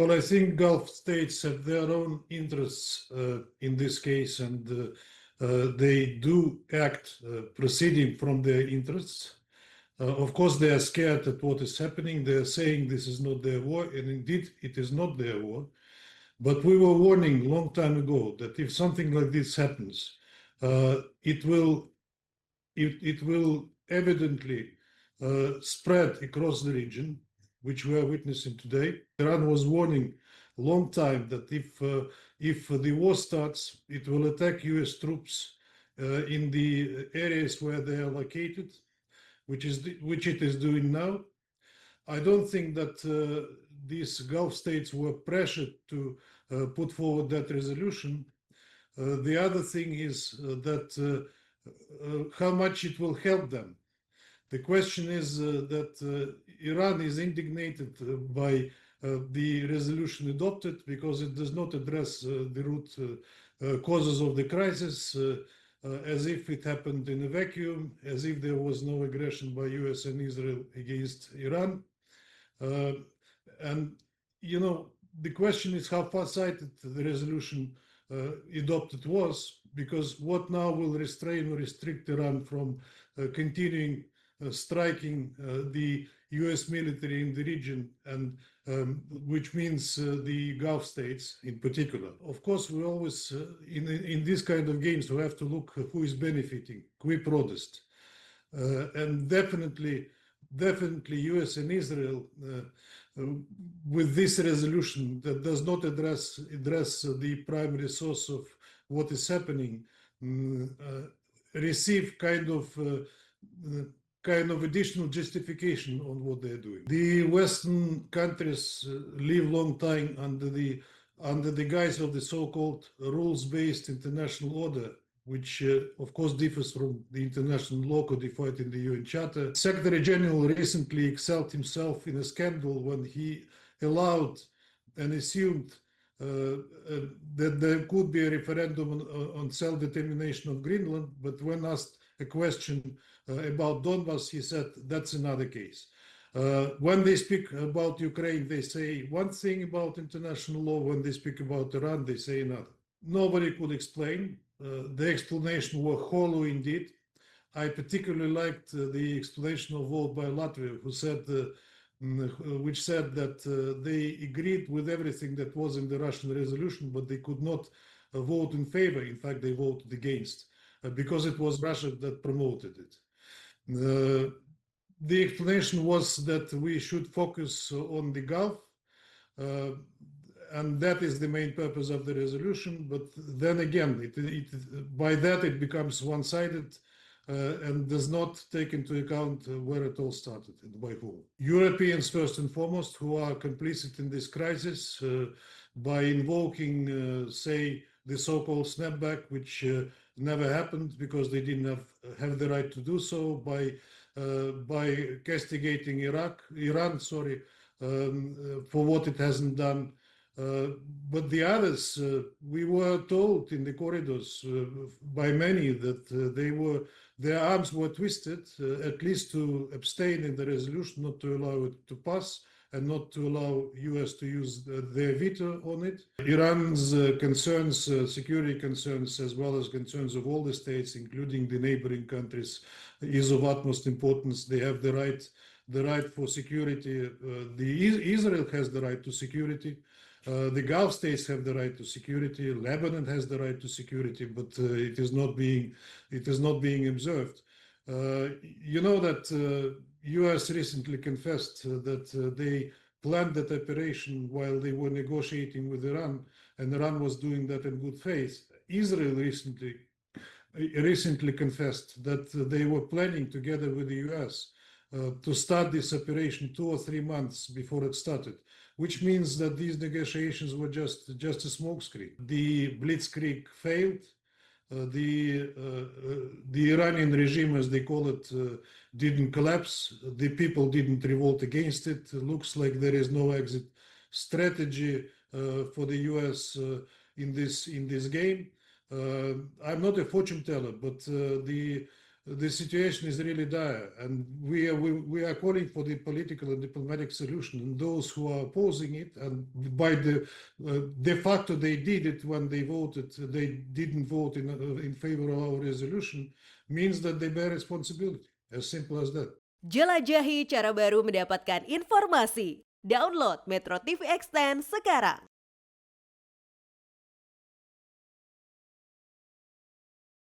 Well, I think Gulf states have their own interests in this case, and they do act proceeding from their interests. Of course, they are scared at what is happening. They are saying this is not their war, and indeed it is not their war. But we were warning a long time ago that if something like this happens, it will evidently spread across the region, which we are witnessing today. Iran was warning a long time that if the war starts, it will attack US troops in the areas where they are located, which it is doing now. I don't think that these Gulf states were pressured to put forward that resolution. The other thing is that how much it will help them. The question is that Iran is indignated by the resolution adopted because it does not address the root causes of the crisis, as if it happened in a vacuum, as if there was no aggression by US and Israel against Iran. And, you know, the question is how far-sighted the resolution adopted was, because what now will restrain or restrict Iran from continuing striking the US military in the region, and which means the Gulf states in particular. Of course, we always, in this kind of games, we have to look who is benefiting, qui prodest. And definitely US and Israel, with this resolution that does not address the primary source of what is happening, receive kind of additional justification on what they're doing. The Western countries live long time under the guise of the so-called rules-based international order, which of course differs from the international law codified in the UN Charter. Secretary General recently excelled himself in a scandal when he allowed and assumed that there could be a referendum on self-determination of Greenland, but when asked a question about Donbass, he said that's another case. When they speak about Ukraine, they say one thing about international law. When they speak about Iran, they say another. Nobody could explain. The explanation were hollow indeed. I particularly liked the explanation of vote by Latvia, which said that they agreed with everything that was in the Russian resolution, but they could not vote in favor. In fact, they voted against because it was Russia that promoted it. The explanation was that we should focus on the Gulf, and that is the main purpose of the resolution. But then again, by that it becomes one-sided and does not take into account where it all started and by whom. Europeans, first and foremost, who are complicit in this crisis by invoking, say, the so-called snapback, which never happened because they didn't have the right to do so, by castigating Iran, for what it hasn't done. But the others, we were told in the corridors by many that their arms were twisted, at least to abstain in the resolution, not to allow it to pass, and not to allow US to use their veto on it. Iran's concerns, security concerns, as well as concerns of all the states, including the neighboring countries, is of utmost importance. They have the right for security. Israel has the right to security. The Gulf states have the right to security. Lebanon has the right to security, but it is not being observed. You know that US recently confessed that they planned that operation while they were negotiating with Iran, and Iran was doing that in good faith. Israel recently confessed that they were planning together with the US to start this operation 2 or 3 months before it started, which means that these negotiations were just a smokescreen. The blitzkrieg failed. The Iranian regime, as they call it, didn't collapse. The people didn't revolt against it. It looks like there is no exit strategy for the US in this game. I'm not a fortune teller, but the situation is really dire, and we are calling for the political and diplomatic solution. And those who are opposing it, and by the de facto they did it when they voted, they didn't vote in favor of our resolution, means that they bear responsibility. As simple as that. Jelajahi cara baru mendapatkan informasi. Download Metro TV Extend sekarang.